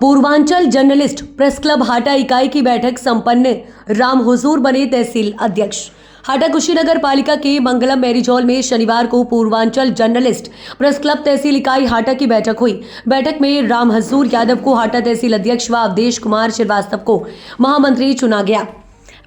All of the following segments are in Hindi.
Purvanchal journalist press club Hata इकाई की बैठक संपन्न। राम हुजूर बने तहसील अध्यक्ष। हाटा कुशीनगर पालिका के मंगलम मैरिज हॉल में शनिवार को पूर्वांचल जर्नलिस्ट प्रेस क्लब तहसील इकाई हाटा की बैठक हुई। बैठक में राम हुजूर यादव को हाटा तहसील अध्यक्ष व अवधेश कुमार श्रीवास्तव को महामंत्री चुना गया।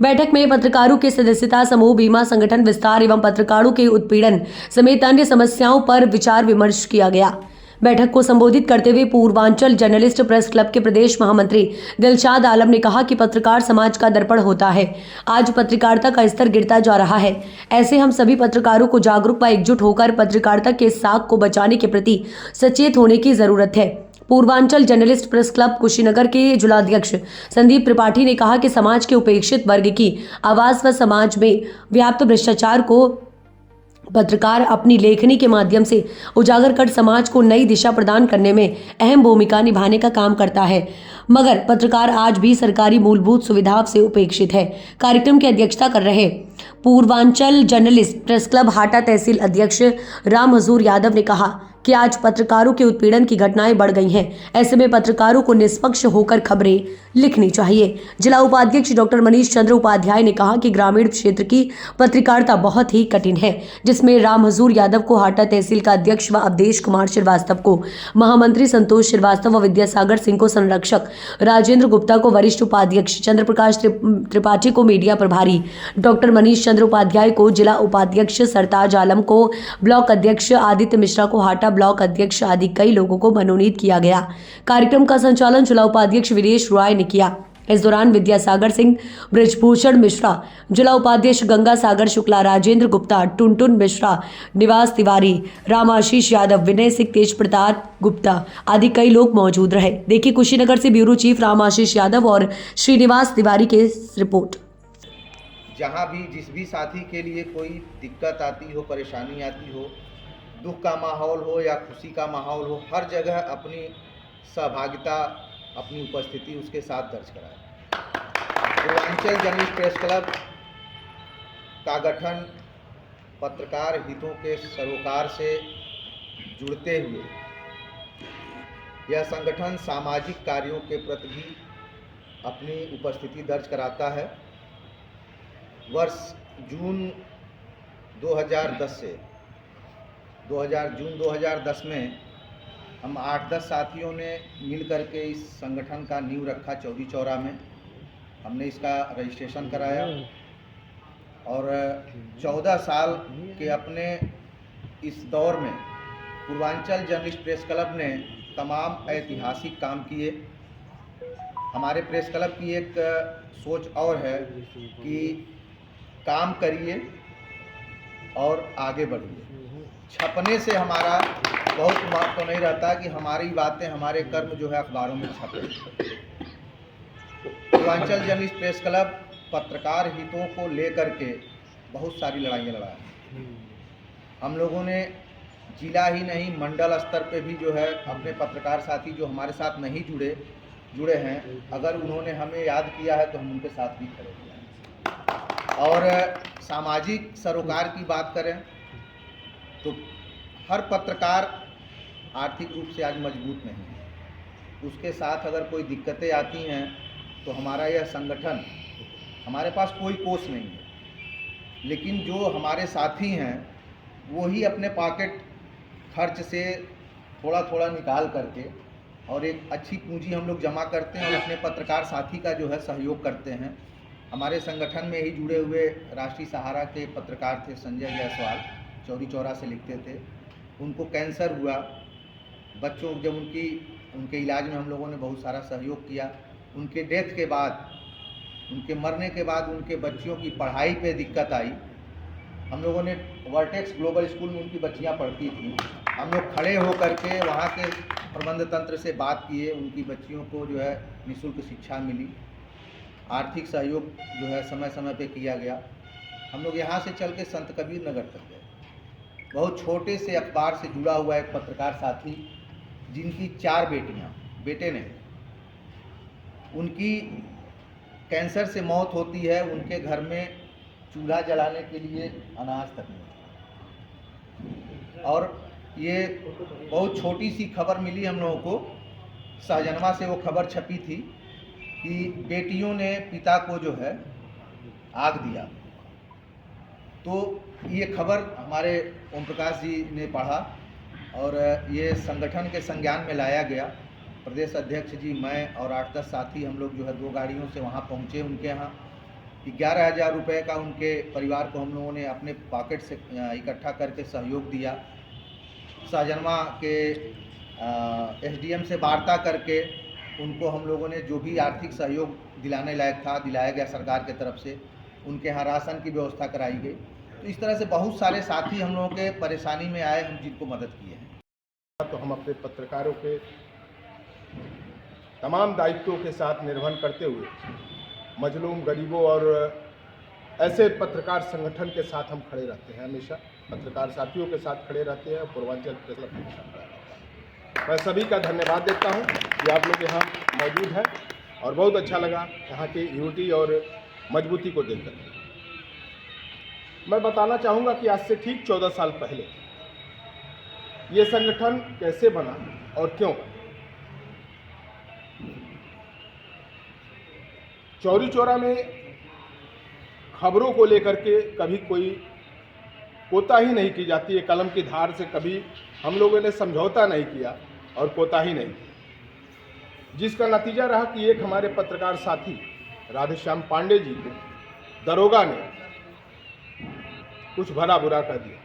बैठक में पत्रकारों के सदस्यता समूह, बीमा संगठन विस्तार एवं पत्रकारों के उत्पीड़न समेत अन्य समस्याओं पर विचार विमर्श किया गया। बैठक को संबोधित करते हुए पूर्वांचल जर्नलिस्ट प्रेस क्लब के प्रदेश महामंत्री दिलशाद आलम ने कहा कि पत्रकार समाज का दर्पण होता है। आज पत्रकारिता का स्तर गिरता जा रहा है। ऐसे हम सभी पत्रकारों को जागरूक व एकजुट होकर पत्रकारिता के साख को बचाने के प्रति सचेत होने की जरूरत है। Purvanchal journalist press club Kushinagar के जिलाध्यक्ष संदीप त्रिपाठी ने कहा कि समाज के उपेक्षित वर्ग की आवाज व समाज में व्याप्त भ्रष्टाचार को पत्रकार अपनी लेखनी के माध्यम से उजागर कर समाज को नई दिशा प्रदान करने में अहम भूमिका निभाने का काम करता है, मगर पत्रकार आज भी सरकारी मूलभूत सुविधाओं से उपेक्षित है। कार्यक्रम की अध्यक्षता कर रहे Purvanchal journalist press club Hata तहसील अध्यक्ष राम हुजूर यादव ने कहा कि आज पत्रकारों के उत्पीड़न की घटनाएं बढ़ गई हैं। ऐसे में पत्रकारों को निष्पक्ष होकर खबरें लिखनी चाहिए। जिला उपाध्यक्ष डॉक्टर मनीष चंद्र उपाध्याय ने कहा कि ग्रामीण क्षेत्र की पत्रकारिता बहुत ही कठिन है, जिसमें राम हुजूर यादव को हाटा तहसील का अध्यक्ष व अवधेश कुमार श्रीवास्तव को महामंत्री, संतोष श्रीवास्तव व विद्यासागर सिंह को संरक्षक, राजेंद्र गुप्ता को वरिष्ठ उपाध्यक्ष, चंद्र प्रकाश त्रिपाठी को मीडिया प्रभारी, डॉक्टर मनीष चंद्र उपाध्याय को जिला उपाध्यक्ष, सरताज आलम को ब्लॉक अध्यक्ष, आदित्य मिश्रा को हाटा ब्लॉक अध्यक्ष आदि कई लोगों को मनोनीत किया गया। कार्यक्रम का संचालन जिला उपाध्यक्ष वीरेश रॉय ने किया। इस दौरान विद्यासागर सिंह, ब्रजभूषण मिश्रा, जिला उपाध्यक्ष गंगा सागर शुक्ला, राजेंद्र गुप्ता, टुनटुन मिश्रा, निवास तिवारी, रामाशीष यादव, विनय सिंह, तेज प्रताप गुप्ता आदि कई लोग मौजूद रहे। देखिए कुशीनगर से ब्यूरो चीफ रामाशीष यादव और श्रीनिवास तिवारी के रिपोर्ट। जहाँ भी जिस भी साथी के लिए कोई दिक्कत आती हो, परेशानी आती हो, दुख का माहौल हो या खुशी का माहौल हो, हर जगह अपनी सहभागिता, अपनी उपस्थिति उसके साथ दर्ज कराएं। पूर्वांचल जर्नलिस्ट प्रेस क्लब का गठन पत्रकार हितों के सरोकार से जुड़ते हुए यह संगठन सामाजिक कार्यों के प्रति भी अपनी उपस्थिति दर्ज कराता है। वर्ष जून 2010 से जून 2010 में हम 8-10 साथियों ने मिल करके इस संगठन का नींव रखा। चौरी चौरा में हमने इसका रजिस्ट्रेशन कराया और 14 साल के अपने इस दौर में पूर्वांचल जर्नलिस्ट प्रेस क्लब ने तमाम ऐतिहासिक काम किए। हमारे प्रेस क्लब की एक सोच और है कि काम करिए और आगे बढ़िए। छपने से हमारा बहुत महत्व नहीं रहता कि हमारी बातें, हमारे कर्म जो है अखबारों में छपे। पूर्वांचल जर्नलिस्ट प्रेस क्लब पत्रकार हितों को लेकर के बहुत सारी लड़ाइयाँ लड़ा है। हम लोगों ने जिला ही नहीं मंडल स्तर पे भी जो है अपने पत्रकार साथी जो हमारे साथ नहीं जुड़े हैं, अगर उन्होंने हमें याद किया है तो हम उनके साथ भी खड़े हुए हैं। और सामाजिक सरोकार की बात करें तो हर पत्रकार आर्थिक रूप से आज मजबूत नहीं है। उसके साथ अगर कोई दिक्कतें आती हैं तो हमारा यह संगठन, हमारे पास कोई कोष नहीं है, लेकिन जो हमारे साथी हैं वो ही अपने पॉकेट खर्च से थोड़ा थोड़ा निकाल करके और एक अच्छी पूंजी हम लोग जमा करते हैं और अपने पत्रकार साथी का जो है सहयोग करते हैं। हमारे संगठन में ही जुड़े हुए राष्ट्रीय सहारा के पत्रकार थे संजय जायसवाल, चौरी चौरा से लिखते थे। उनको कैंसर हुआ, बच्चों जब उनके इलाज में हम लोगों ने बहुत सारा सहयोग किया। उनके डेथ के बाद, उनके मरने के बाद उनके बच्चियों की पढ़ाई पे दिक्कत आई। हम लोगों ने वर्टेक्स ग्लोबल स्कूल में उनकी बच्चियां पढ़ती थी, हम लोग खड़े होकर के वहाँ के प्रबंध तंत्र से बात किए। उनकी बच्चियों को जो है निःशुल्क शिक्षा मिली, आर्थिक सहयोग जो है समय समय पे किया गया। हम लोग यहाँ से चल के संत कबीर नगर तक गए। बहुत छोटे से अखबार से जुड़ा हुआ एक पत्रकार साथी जिनकी 4 बेटे ने, उनकी कैंसर से मौत होती है, उनके घर में चूल्हा जलाने के लिए अनाज तक नहीं। और ये बहुत छोटी सी खबर मिली हम लोगों को सहजनवा से वो खबर छपी थी कि बेटियों ने पिता को जो है आग दिया। तो ये खबर हमारे ओम प्रकाश जी ने पढ़ा और ये संगठन के संज्ञान में लाया गया। प्रदेश अध्यक्ष जी, मैं और 8-10 साथी हम लोग जो है 2 गाड़ियों से वहाँ पहुँचे उनके यहाँ। 11,000 रुपये का उनके परिवार को हम लोगों ने अपने पॉकेट से इकट्ठा करके सहयोग दिया। सहजनवा के एसडीएम से वार्ता करके उनको हम लोगों ने जो भी आर्थिक सहयोग दिलाने लायक था दिलाया गया सरकार के तरफ से। उनके यहाँ राशन की व्यवस्था कराई गई। तो इस तरह से बहुत सारे साथी हम लोगों के परेशानी में आए, हम जिनको मदद किए हैं। तो हम अपने पत्रकारों के तमाम दायित्वों के साथ निर्वहन करते हुए मजलूम, गरीबों और ऐसे पत्रकार संगठन के साथ हम खड़े रहते हैं। हमेशा पत्रकार साथियों के साथ खड़े रहते हैं। पूर्वांचल प्रेस क्लब के साथ खड़ा रहता है। मैं सभी का धन्यवाद देता हूं कि आप लोग यहाँ मौजूद हैं और बहुत अच्छा लगा यहाँ की यूनिटी और मजबूती को देखकर। मैं बताना चाहूँगा कि आज से ठीक 14 साल पहले ये संगठन कैसे बना और क्यों बना। चौरी चौरा में खबरों को लेकर के कभी कोई कोताही नहीं की जाती है। कलम की धार से कभी हम लोगों ने समझौता नहीं किया और कोताही नहीं, जिसका नतीजा रहा कि एक हमारे पत्रकार साथी राधेश्याम पांडे जी को दरोगा ने कुछ भला बुरा कह दिया।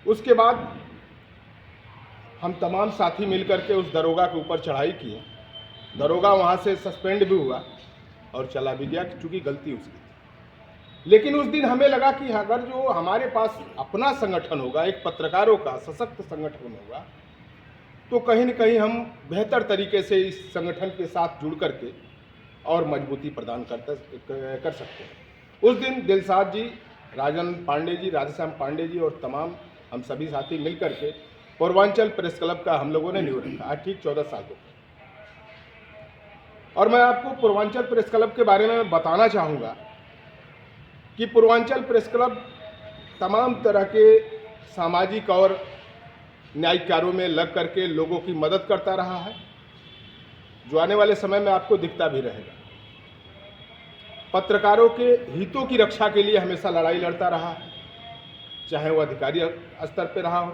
उसके बाद हम तमाम साथी मिलकर के उस दरोगा के ऊपर चढ़ाई किए। दरोगा वहाँ से सस्पेंड भी हुआ और चला भी गया, चूँकि गलती उसकी थी। लेकिन उस दिन हमें लगा कि अगर जो हमारे पास अपना संगठन होगा, एक पत्रकारों का सशक्त संगठन होगा, तो कहीं न कहीं हम बेहतर तरीके से इस संगठन के साथ जुड़ करके और मजबूती प्रदान कर सकते हैं। उस दिन दिलसाद जी, राजन पांडे जी, राधेश्याम पांडे जी और तमाम हम सभी साथी मिलकर के पूर्वांचल प्रेस क्लब का हम लोगों ने नींव रखा। आज ठीक 14 साल हो गए। और मैं आपको पूर्वांचल प्रेस क्लब के बारे में बताना चाहूँगा कि पूर्वांचल प्रेस क्लब तमाम तरह के सामाजिक और न्यायिक कार्यों में लग करके लोगों की मदद करता रहा है, जो आने वाले समय में आपको दिखता भी रहेगा। पत्रकारों के हितों की रक्षा के लिए हमेशा लड़ाई लड़ता रहा है, चाहे वो अधिकारी स्तर पर रहा हो,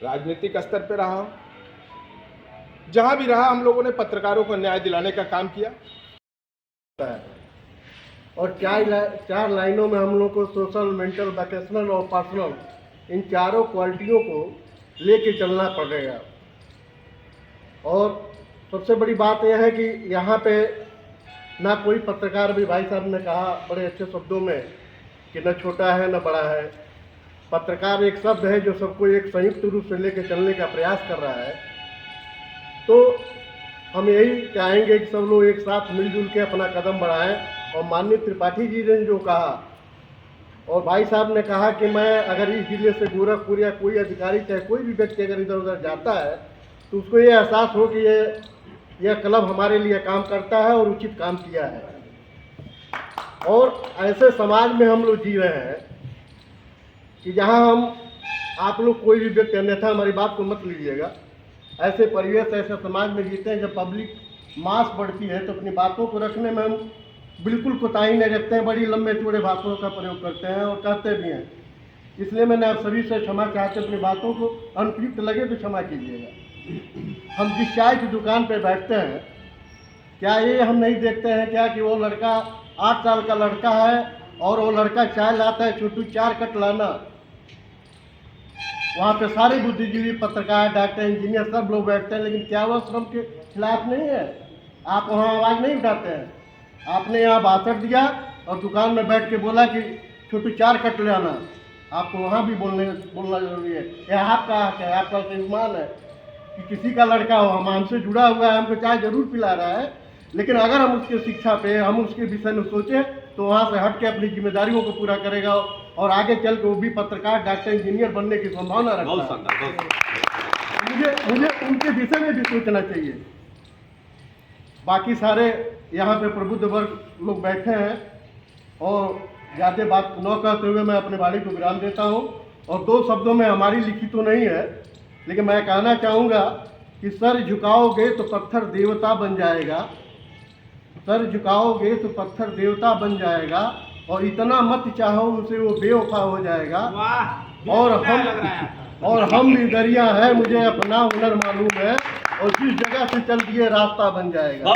राजनीतिक स्तर पर रहा हो। जहां भी रहा, हम लोगों ने पत्रकारों को न्याय दिलाने का काम किया। और 4 लाइनों में हम लोग को सोशल, मेंटल, वोकेशनल और पर्सनल, इन चारों क्वालिटियों को लेके चलना पड़ेगा। और सबसे बड़ी बात यह है कि यहाँ पे ना कोई पत्रकार, भी भाई साहब ने कहा बड़े अच्छे शब्दों में कि न छोटा है न बड़ा है। पत्रकार एक शब्द है जो सबको एक संयुक्त रूप से लेके चलने का प्रयास कर रहा है। तो हम यही चाहेंगे कि सब लोग एक साथ मिलजुल के अपना कदम बढ़ाएं। और माननीय त्रिपाठी जी ने जो कहा और भाई साहब ने कहा कि मैं अगर इस जिले से गोरखपुर या कोई अधिकारी चाहे कोई भी व्यक्ति अगर इधर उधर जाता है तो उसको ये एहसास हो कि यह क्लब हमारे लिए काम करता है और उचित काम किया है। और ऐसे समाज में हम लोग जी रहे हैं कि जहां हम, आप लोग कोई भी व्यक्ति, अन्यथा हमारी बात को मत लीजिएगा, ऐसे परिवेश, ऐसे समाज में जीते हैं जब पब्लिक मास बढ़ती है तो अपनी बातों को रखने में हम बिल्कुल कोताही नहीं रखते हैं। बड़ी लंबे चौड़े भाषणों का प्रयोग करते हैं और कहते भी हैं। इसलिए मैंने आप सभी से क्षमा चाहते, अपनी बातों को अनुपयुक्त लगे तो क्षमा कीजिएगा। हम जिस चाय की दुकान पे बैठते हैं, क्या ये हम नहीं देखते हैं क्या कि वो लड़का 8 साल का लड़का है और वो लड़का चाय लाता है, छोटू 4 कट लाना। वहाँ पे सारे बुद्धिजीवी, पत्रकार, डॉक्टर, इंजीनियर सब लोग बैठते हैं, लेकिन क्या वह श्रम के खिलाफ नहीं है? आप वहाँ आवाज़ नहीं उठाते हैं। आपने यहाँ भाषण दिया और दुकान में बैठ के बोला कि छोटू 4 कट ले आना। आपको वहाँ भी बोलना जरूरी है। यह आपका हक है, आपका सम्मान है कि किसी का लड़का हो, हमसे जुड़ा हुआ है, हमको चाय जरूर पिला रहा है, लेकिन अगर हम उसकी शिक्षा पे, हम उसके विषय में सोचें तो वहाँ से हट के अपनी जिम्मेदारियों को पूरा करेगा और आगे चल के वो भी पत्रकार, डॉक्टर, इंजीनियर बनने की संभावना रखता है। मुझे उनके विषय में भी सोचना चाहिए। बाकी सारे यहाँ पे प्रबुद्ध वर्ग लोग बैठे हैं और ज़्यादा बात न कहते हुए मैं अपने वाणी को विराम देता हूँ। और 2 शब्दों में, हमारी लिखी तो नहीं है लेकिन मैं कहना चाहूँगा कि सर झुकाओगे तो पत्थर देवता बन जाएगा, सर झुकाओगे तो पत्थर देवता बन जाएगा, और इतना मत चाहो उसे वो बेवफा हो जाएगा। और हम भी दरिया है, मुझे अपना हुनर मालूम है, और जिस जगह से चल दिए रास्ता बन जाएगा।